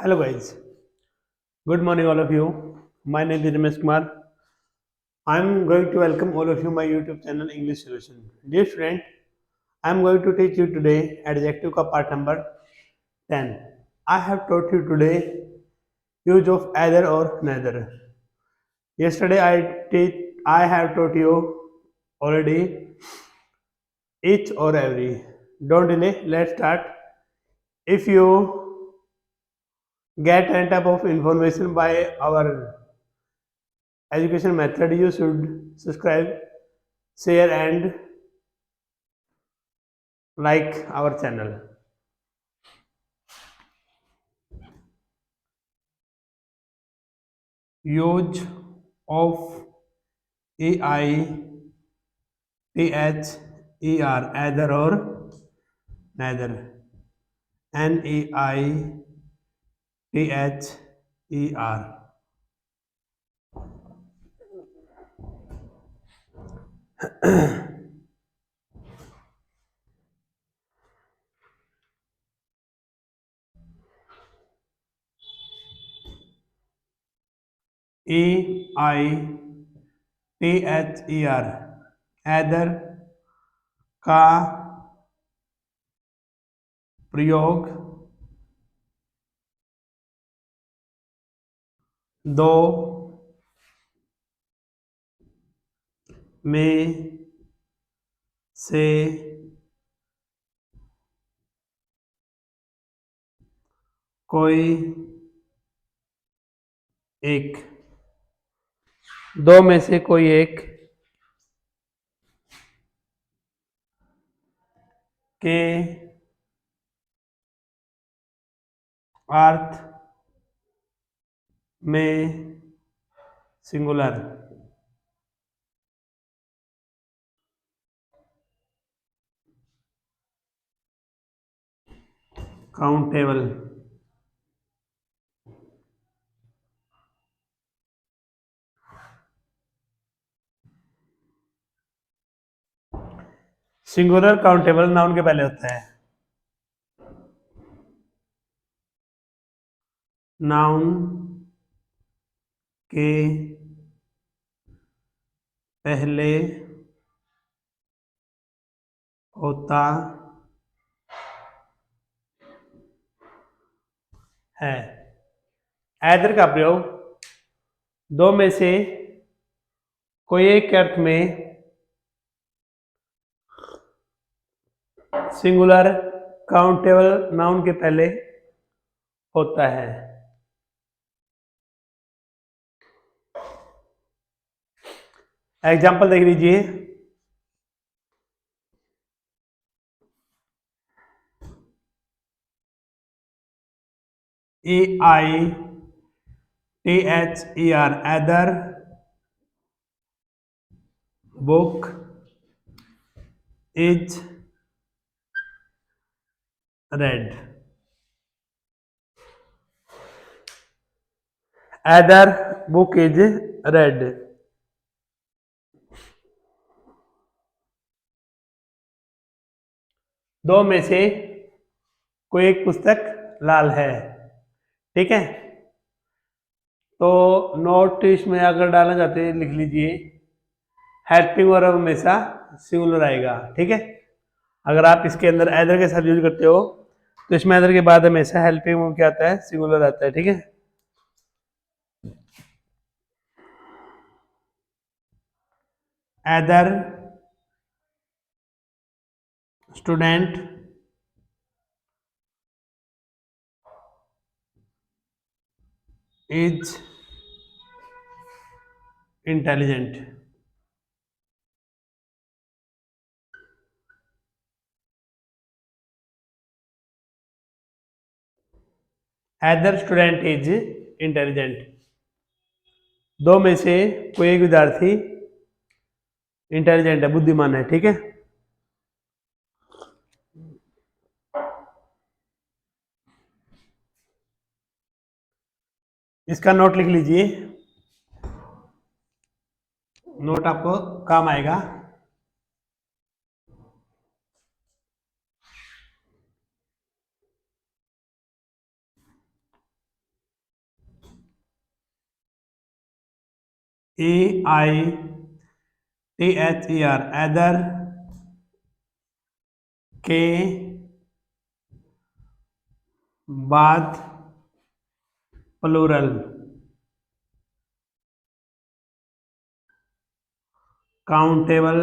Hello guys, good morning all of you. My name is Ramesh Kumar. I am going to welcome all of you my YouTube channel English Solution. Dear student, I am going to teach you today adjective का part number 10. I have taught you today use of either or neither. Yesterday I have taught you already each or every. Don't delay, let's start. If you get any type of information by our education method, you should subscribe, share and like our channel. Use of either, either or neither. Neither. either, either का प्रयोग दो में से कोई एक, दो में से कोई एक के अर्थ में singular countable singular countable noun के पहले होता है। नाउन के पहले होता है। ऐदर का प्रयोग दो में से कोई एक अर्थ में सिंगुलर काउंटेबल नाउन के पहले होता है। एग्जाम्पल देख लीजिए। either, either book is read, either book is read। दो में से कोई एक पुस्तक लाल है। ठीक है, तो नोट इसमें अगर डालना चाहते हैं लिख लीजिए हेल्पिंग वर्ब हमेशा सिंगुलर आएगा। ठीक है, अगर आप इसके अंदर ऐदर के साथ यूज करते हो तो इसमें ऐदर के बाद हमेशा हेल्पिंग वर्ब क्या आता है, सिंगुलर आता है। ठीक है, either student is intelligent, either student is intelligent. दो में से कोई एक विद्यार्थी इंटेलिजेंट है, बुद्धिमान है। ठीक है, इसका नोट लिख लीजिए, नोट आपको काम आएगा। AITHER एदर के बाद प्लूरल काउंटेबल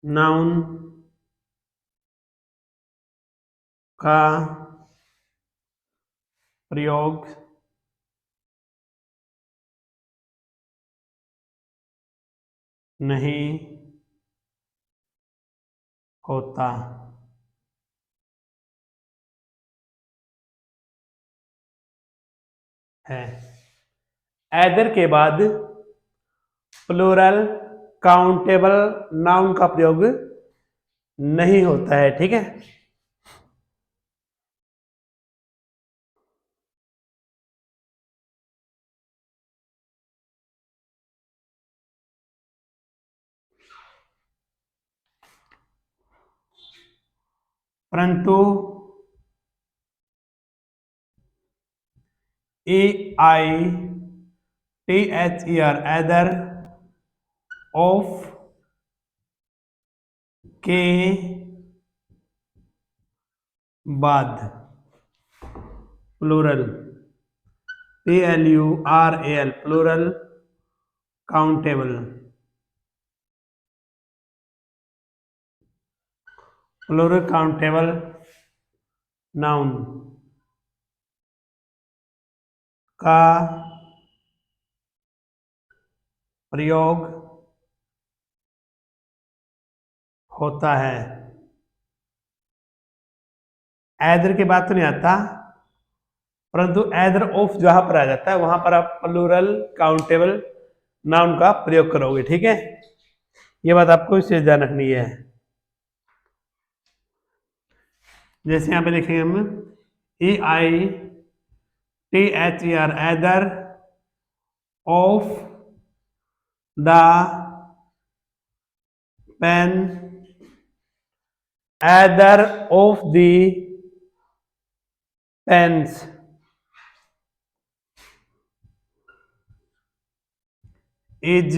नाउन का प्रयोग नहीं होता है। एदर के बाद प्लूरल काउंटेबल नाउन का प्रयोग नहीं होता है, ठीक है। परंतु AITHER एदर ऑफ के बाद plural PLURAL plural countable plural countable noun का प्रयोग होता है। एदर के बाद तो नहीं आता, परंतु एदर ऑफ जहां पर आ जाता है वहां पर आप प्लूरल काउंटेबल नाउन का प्रयोग करोगे, ठीक है। ये बात आपको विशेष ध्यान रखनी है। जैसे यहां पे देखेंगे हम AITHER either of the pen either of the pens is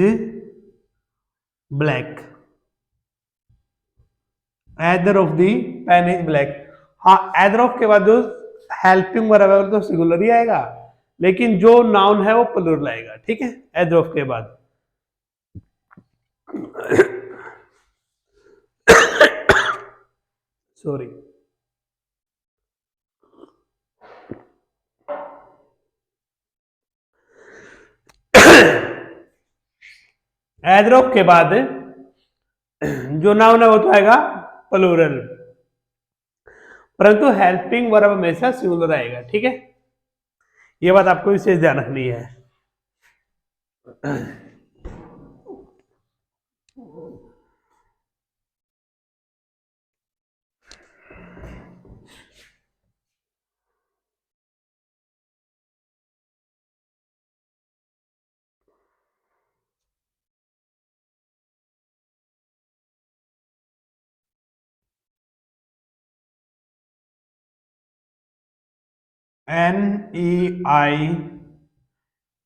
black. Either of the pen is black. हाँ, एदर ऑफ के बाद जो हेल्पिंग वर्ब है तो सिंगुलर ही आएगा, लेकिन जो नाउन है वो प्लूरल आएगा, ठीक है, एदर ऑफ के बाद। सॉरी। एदर ऑफ के बाद जो नाउन है वो तो आएगा प्लूरल, परंतु हेल्पिंग वर्ब हमेशा सिंगुलर आएगा, ठीक है। ये बात आपको विशेष ध्यान रखनी है।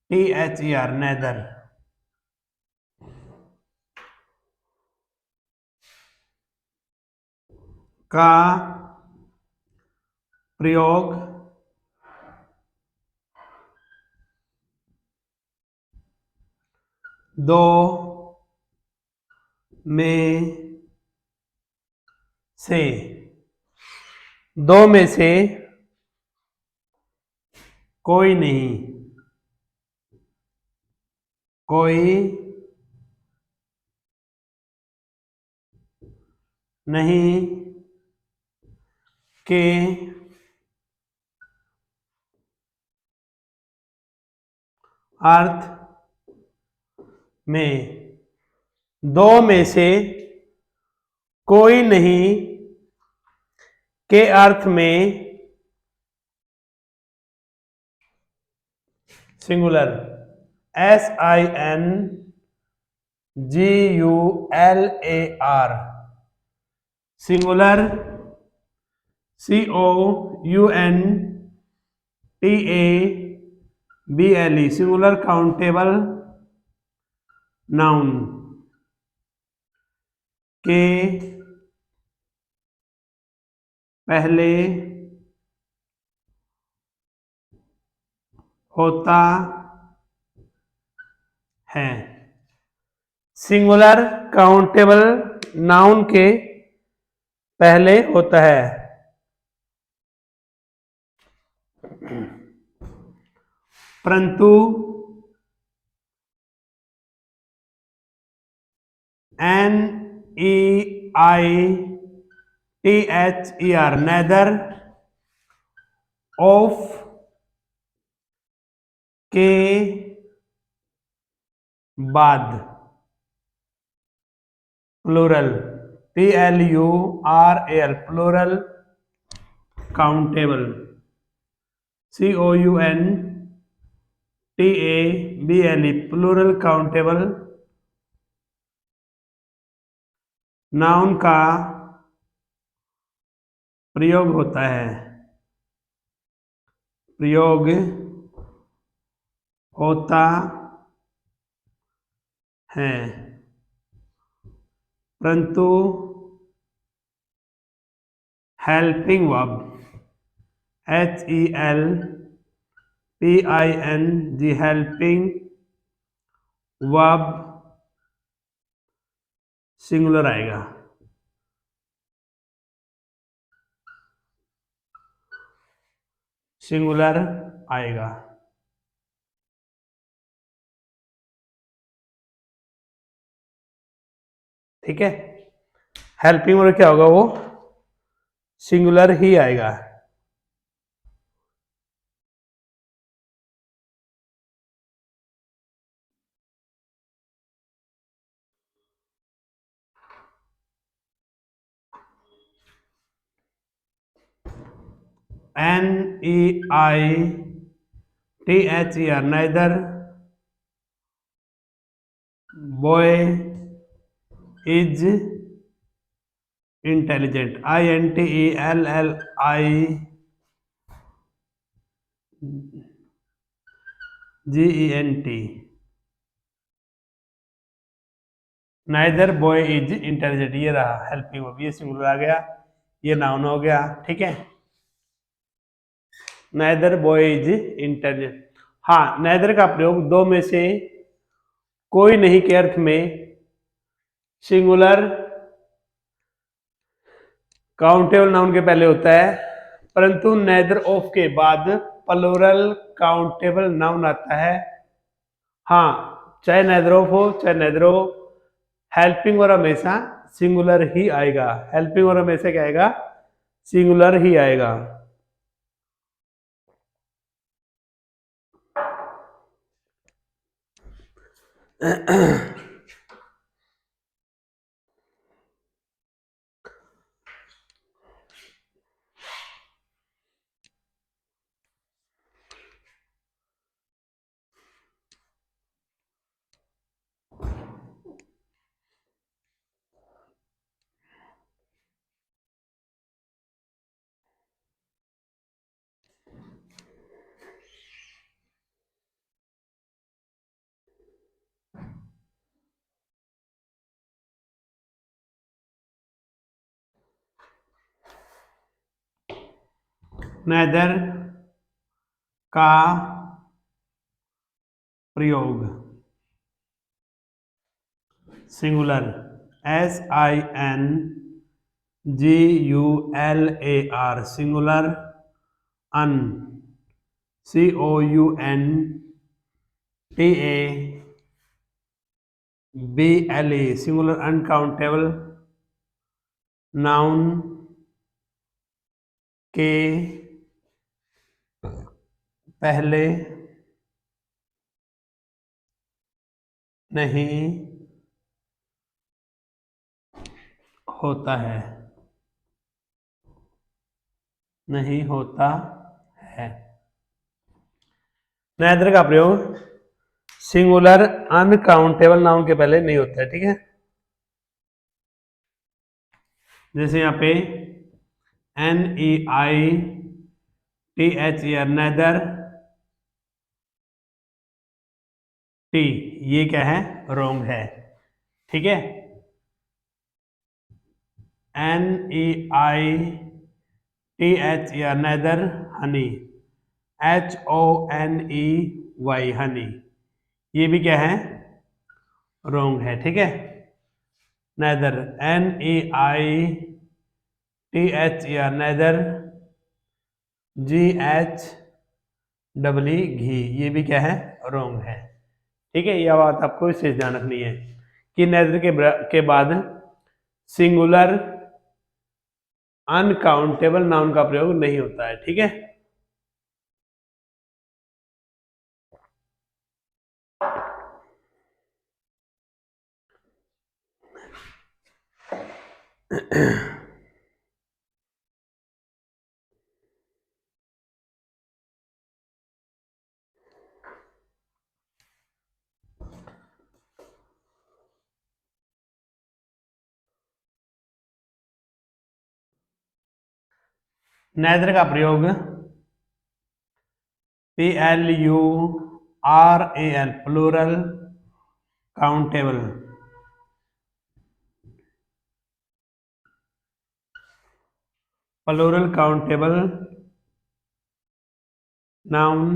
NEITHER नेदर का प्रयोग दो में से कोई नहीं, कोई नहीं के अर्थ में। दो में से कोई नहीं के अर्थ में singular SINGULAR singular COUNTABLE singular countable noun के पहले होता है। सिंगुलर काउंटेबल नाउन के पहले होता है, परंतु NEITHER नेदर ऑफ के बाद plural PLURAL plural countable COUNTABLE plural countable noun का प्रयोग होता है, प्रयोग होता है, परंतु helping verb HELPING helping verb singular आएगा। सिंगुलर आएगा। ठीक है, हेल्पिंग वर्ब क्या होगा, वो सिंगुलर ही आएगा। NEITHER neither boy is intelligent INTELLIGENT neither boy is intelligent, ये रहा हेल्पिंग वर्ब, ये सिंगुलर आ गया, ये नाउन हो गया। ठीक है, neither boy is intelligent। हाँ, neither का प्रयोग दो में से कोई नहीं के अर्थ में सिंगुलर काउंटेबल नाउन के पहले होता है, परंतु नेदर ऑफ के बाद प्लूरल काउंटेबल नाउन आता है। हाँ, चाहे नेदर ऑफ हो चाहे नेदर हो, हेल्पिंग वर्ब हमेशा सिंगुलर ही आएगा। हेल्पिंग वर्ब हमेशा क्या आएगा, सिंगुलर ही आएगा। नेदर का प्रयोग सिंगुलर SINGULAR सिंगुलर, अन COUNTABLE सिंगुलर अनकाउंटेबल नाउन के पहले नहीं होता है, नहीं होता है। नेदर का प्रयोग सिंगुलर अनकाउंटेबल नाउन के पहले नहीं होता है। ठीक है, जैसे यहाँ पे NEITHER नेदर, टी, ये क्या है, रोंग है, ठीक है। NEITHER neither, honey, HONEY honey, ये भी क्या है, रोंग है, ठीक है। नेदर, NEITHER नेदर, GH घी, ये भी क्या है, रोंग है, ठीक है। यह बात आपको विशेष ध्यान रखनी है कि नेदर के बाद सिंगुलर अनकाउंटेबल नाउन का प्रयोग नहीं होता है, ठीक है। नेदर का प्रयोग PLURAL, plural countable, plural countable noun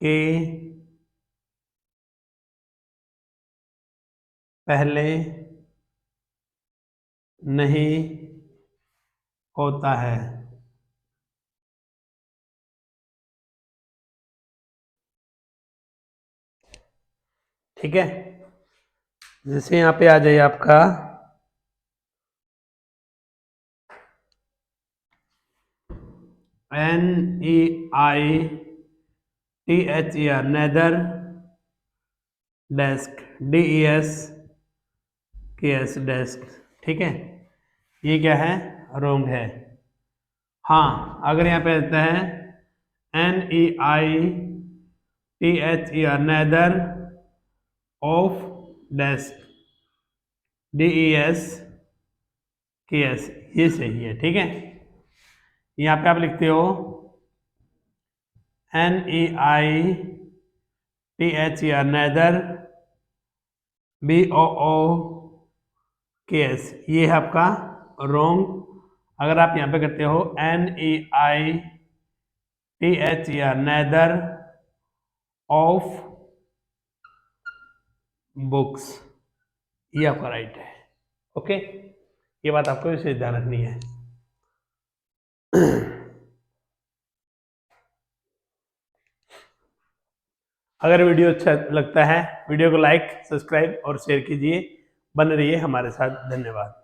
के पहले नहीं होता है, ठीक है। जैसे यहाँ पे आ जाए आपका NEITHER neither, desk, DESK desk, ठीक है, ये क्या है, रोंग है। हाँ, अगर यहाँ पे रहता है NEITHER neither of desk, DESK, ये सही है, ठीक है। यहाँ पे आप लिखते हो NEITHER नेदर BOOKS, ये है आपका रोंग। अगर आप यहाँ पे करते हो NEITHER नेदर ऑफ बुक्स, ये आपका राइट है, ओके। ये बात आपको विशेष ध्यान रखनी है। अगर वीडियो अच्छा लगता है, वीडियो को लाइक, सब्सक्राइब और शेयर कीजिए। बने रहिए हमारे साथ, धन्यवाद।